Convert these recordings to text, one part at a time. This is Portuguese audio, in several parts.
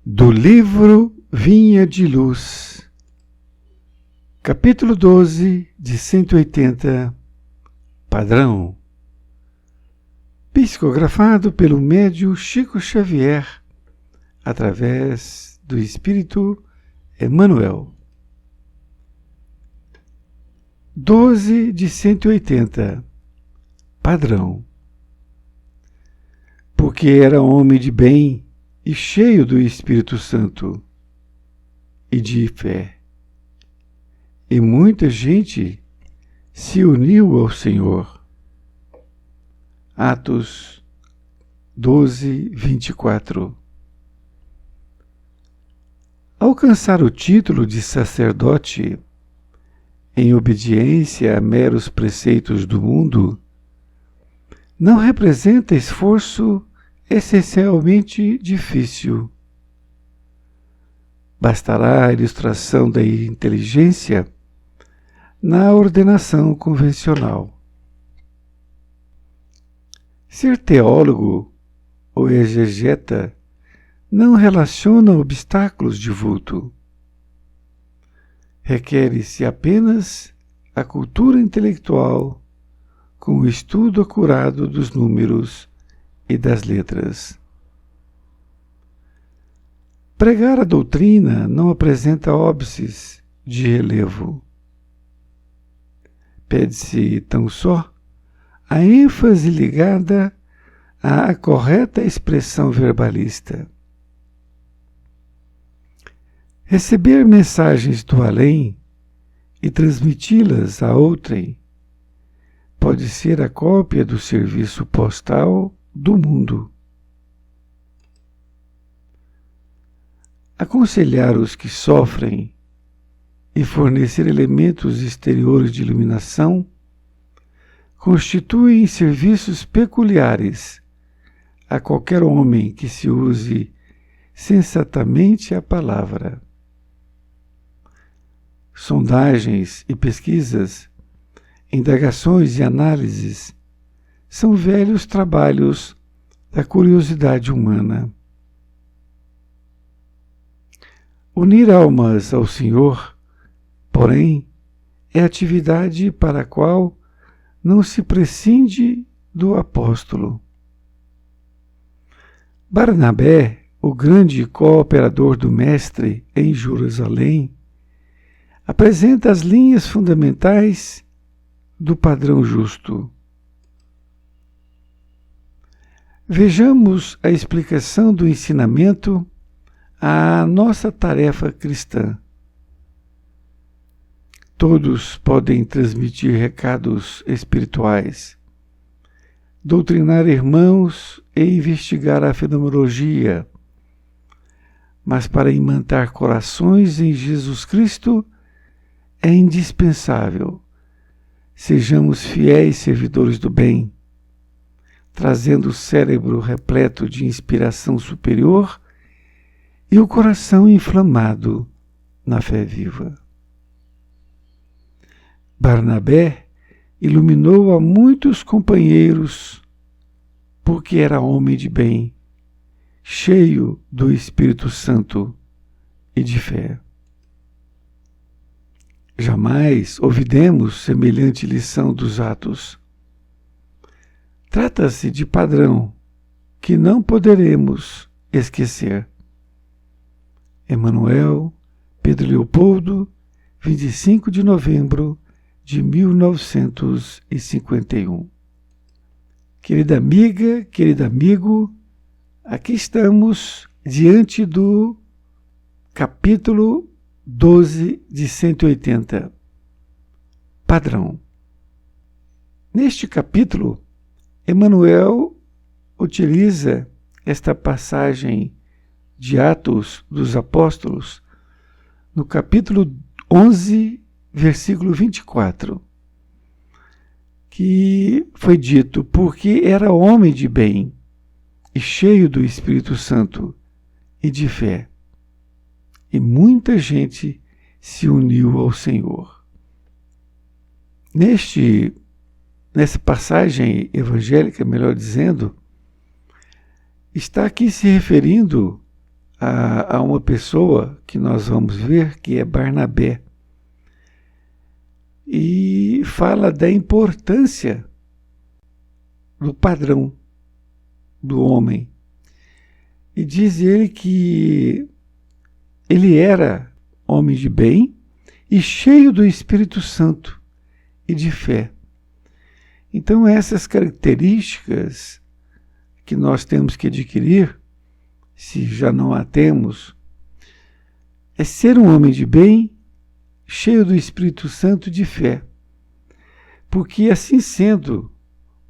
Do livro Vinha de Luz, capítulo 12 de 180, Padrão, psicografado pelo médium Chico Xavier, através do Espírito Emmanuel. 12 de 180, Padrão. Porque era homem de bem e cheio do Espírito Santo e de fé. E muita gente se uniu ao Senhor. Atos 12, 24. Alcançar o título de sacerdote, em obediência a meros preceitos do mundo, não representa esforço essencialmente difícil. Bastará a ilustração da inteligência na ordenação convencional. Ser teólogo ou exegeta não relaciona obstáculos de vulto. Requer-se apenas a cultura intelectual com o estudo acurado dos números e das letras. Pregar a doutrina não apresenta óbices de relevo. Pede-se tão só a ênfase ligada à correta expressão verbalista. Receber mensagens do além e transmiti-las a outrem pode ser a cópia do serviço postal do mundo. Aconselhar os que sofrem e fornecer elementos exteriores de iluminação constituem serviços peculiares a qualquer homem que se use sensatamente a palavra. Sondagens e pesquisas, indagações e análises são velhos trabalhos da curiosidade humana. Unir almas ao Senhor, porém, é atividade para a qual não se prescinde do apóstolo. Barnabé, o grande cooperador do Mestre em Jerusalém, apresenta as linhas fundamentais do padrão justo. Vejamos a explicação do ensinamento à nossa tarefa cristã. Todos podem transmitir recados espirituais, doutrinar irmãos e investigar a fenomenologia, mas para imantar corações em Jesus Cristo é indispensável sejamos fiéis servidores do bem, trazendo o cérebro repleto de inspiração superior e o coração inflamado na fé viva. Barnabé iluminou a muitos companheiros porque era homem de bem, cheio do Espírito Santo e de fé. Jamais ouvidemos semelhante lição dos Atos. Trata-se de padrão que não poderemos esquecer. Emmanuel, Pedro Leopoldo, 25 de novembro de 1951. Querida amiga, querido amigo, aqui estamos diante do capítulo 12 de 180. Padrão. Neste capítulo, Emmanuel utiliza esta passagem de Atos dos Apóstolos, no capítulo 11, versículo 24, que foi dito, porque era homem de bem e cheio do Espírito Santo e de fé. E muita gente se uniu ao Senhor. Nessa passagem evangélica, melhor dizendo, está aqui se referindo a uma pessoa que nós vamos ver, que é Barnabé, e fala da importância do padrão do homem. E diz ele que ele era homem de bem e cheio do Espírito Santo e de fé. Então, essas características que nós temos que adquirir, se já não a temos, é ser um homem de bem, cheio do Espírito Santo e de fé. Porque, assim sendo,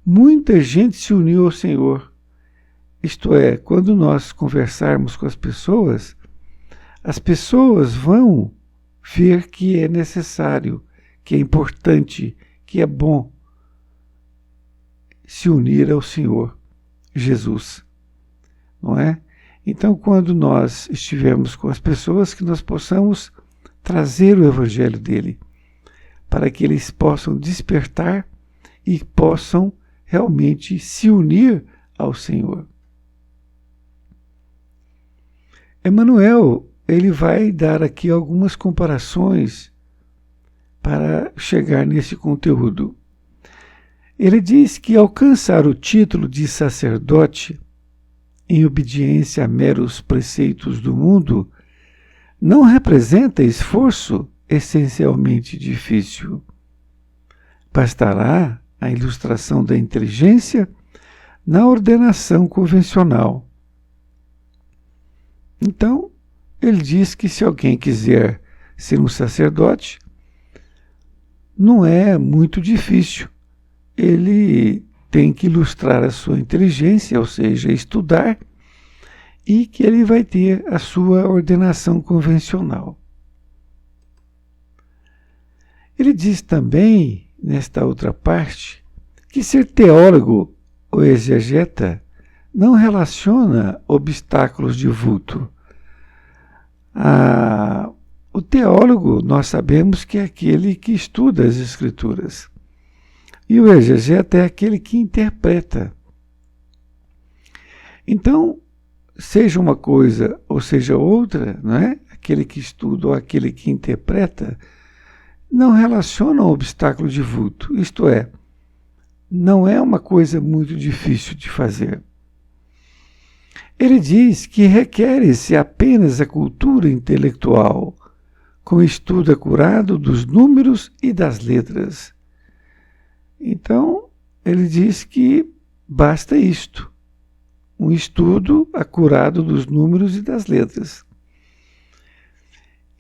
muita gente se uniu ao Senhor. Isto é, quando nós conversarmos com as pessoas vão ver que é necessário, que é importante, que é bom se unir ao Senhor Jesus, não é? Então, quando nós estivermos com as pessoas, que nós possamos trazer o Evangelho dele, para que eles possam despertar e possam realmente se unir ao Senhor. Emmanuel, ele vai dar aqui algumas comparações para chegar nesse conteúdo. Ele diz que alcançar o título de sacerdote, em obediência a meros preceitos do mundo, não representa esforço essencialmente difícil. Bastará a ilustração da inteligência na ordenação convencional. Então, ele diz que se alguém quiser ser um sacerdote, não é muito difícil. Ele tem que ilustrar a sua inteligência, ou seja, estudar, e que ele vai ter a sua ordenação convencional. Ele diz também, nesta outra parte, que ser teólogo ou exegeta não relaciona obstáculos de vulto. O teólogo, nós sabemos que é aquele que estuda as Escrituras. E o exegeta é aquele que interpreta. Então, seja uma coisa ou seja outra, não é? Aquele que estuda ou aquele que interpreta, não relaciona um obstáculo de vulto. Isto é, não é uma coisa muito difícil de fazer. Ele diz que requer-se apenas a cultura intelectual, com estudo acurado dos números e das letras. Então, ele diz que basta isto, um estudo acurado dos números e das letras.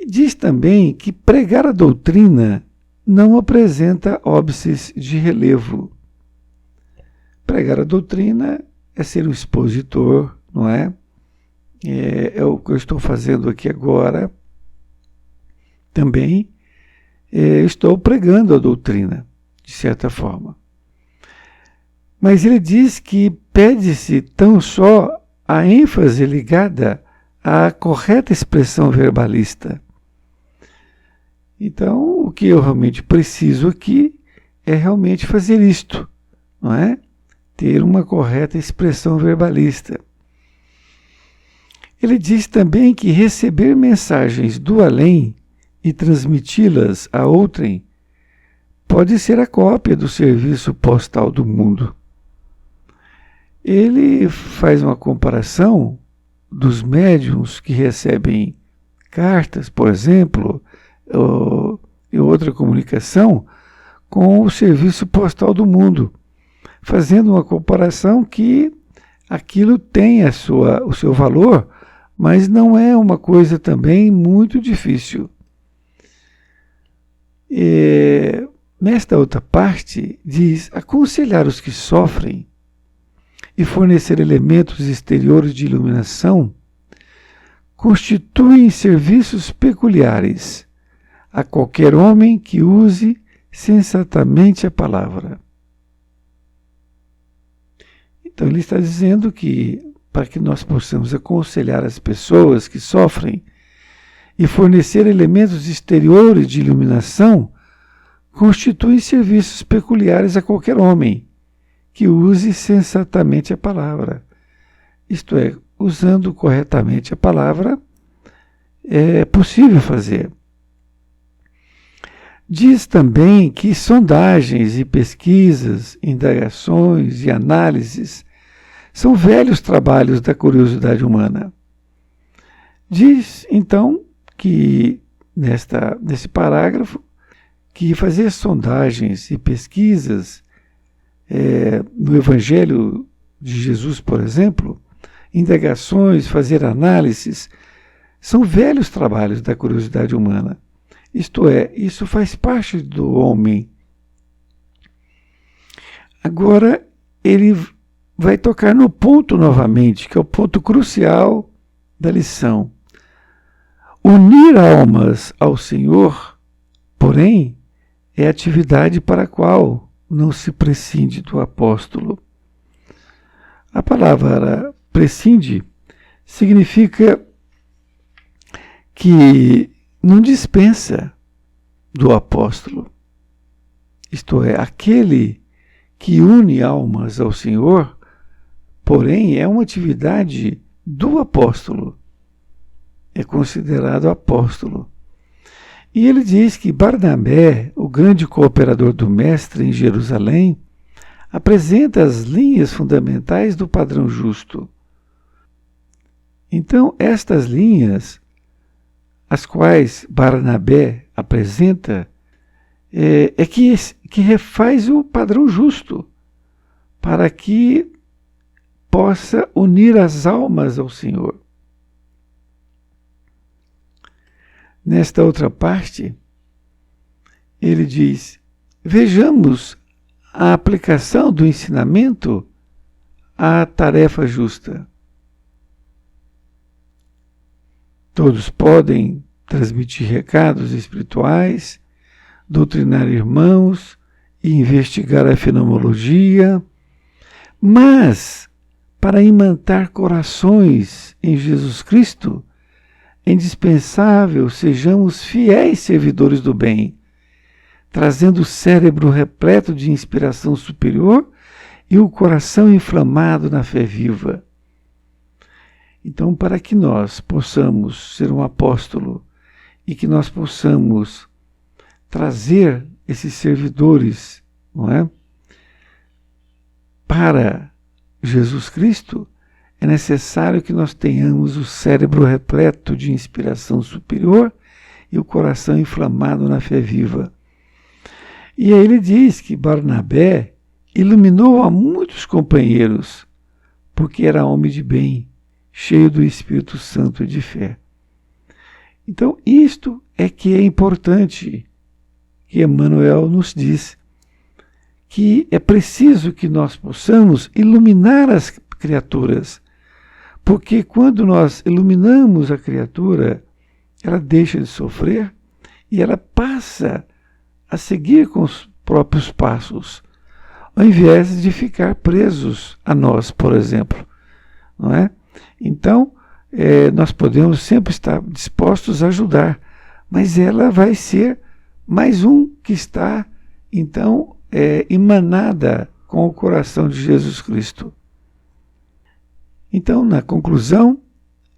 E diz também que pregar a doutrina não apresenta óbices de relevo. Pregar a doutrina é ser um expositor, não é? É o que eu estou fazendo aqui agora. Também estou pregando a doutrina, de certa forma. Mas ele diz que pede-se tão só a ênfase ligada à correta expressão verbalista. Então, o que eu realmente preciso aqui é realmente fazer isto, não é? Ter uma correta expressão verbalista. Ele diz também que receber mensagens do além e transmiti-las a outrem pode ser a cópia do serviço postal do mundo. Ele faz uma comparação dos médiuns que recebem cartas, por exemplo, e outra comunicação, com o serviço postal do mundo, fazendo uma comparação que aquilo tem o seu valor, mas não é uma coisa também muito difícil. Nesta outra parte, diz: aconselhar os que sofrem e fornecer elementos exteriores de iluminação constituem serviços peculiares a qualquer homem que use sensatamente a palavra. Então ele está dizendo que para que nós possamos aconselhar as pessoas que sofrem e fornecer elementos exteriores de iluminação, constituem serviços peculiares a qualquer homem que use sensatamente a palavra. Isto é, usando corretamente a palavra, é possível fazer. Diz também que sondagens e pesquisas, indagações e análises são velhos trabalhos da curiosidade humana. Diz, então, que nesse parágrafo, que fazer sondagens e pesquisas no Evangelho de Jesus, por exemplo, indagações, fazer análises, são velhos trabalhos da curiosidade humana. Isto é, isso faz parte do homem. Agora, ele vai tocar no ponto novamente, que é o ponto crucial da lição. Unir almas ao Senhor, porém, é atividade para a qual não se prescinde do apóstolo. A palavra prescinde significa que não dispensa do apóstolo. Isto é, aquele que une almas ao Senhor, porém, é uma atividade do apóstolo. É considerado apóstolo. E ele diz que Barnabé, o grande cooperador do Mestre em Jerusalém, apresenta as linhas fundamentais do padrão justo. Então, estas linhas, as quais Barnabé apresenta, que refaz o padrão justo, para que possa unir as almas ao Senhor. Nesta outra parte, ele diz: vejamos a aplicação do ensinamento à tarefa justa. Todos podem transmitir recados espirituais, doutrinar irmãos e investigar a fenomenologia, mas para imantar corações em Jesus Cristo, é indispensável sejamos fiéis servidores do bem, trazendo o cérebro repleto de inspiração superior e o coração inflamado na fé viva. Então, para que nós possamos ser um apóstolo e que nós possamos trazer esses servidores, não é, para Jesus Cristo, é necessário que nós tenhamos o cérebro repleto de inspiração superior e o coração inflamado na fé viva. E aí ele diz que Barnabé iluminou a muitos companheiros, porque era homem de bem, cheio do Espírito Santo e de fé. Então, isto é que é importante, que Emmanuel nos diz, que é preciso que nós possamos iluminar as criaturas, porque quando nós iluminamos a criatura, ela deixa de sofrer e ela passa a seguir com os próprios passos, ao invés de ficar presos a nós, por exemplo, não é? Então, nós podemos sempre estar dispostos a ajudar, mas ela vai ser mais um que está, então, emanada com o coração de Jesus Cristo. Então, na conclusão,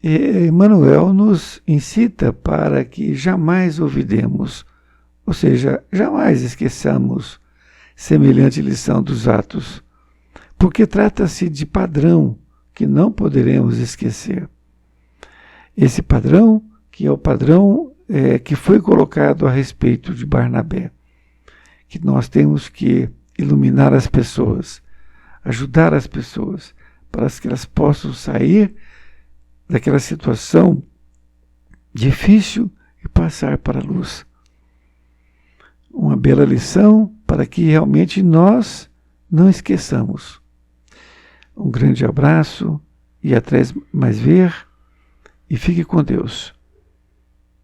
Emmanuel nos incita para que jamais olvidemos, ou seja, jamais esqueçamos semelhante lição dos Atos, porque trata-se de padrão que não poderemos esquecer. Esse padrão, que é o padrão que foi colocado a respeito de Barnabé, que nós temos que iluminar as pessoas, ajudar as pessoas, para que elas possam sair daquela situação difícil e passar para a luz. Uma bela lição para que realmente nós não esqueçamos. Um grande abraço e até mais ver, e fique com Deus.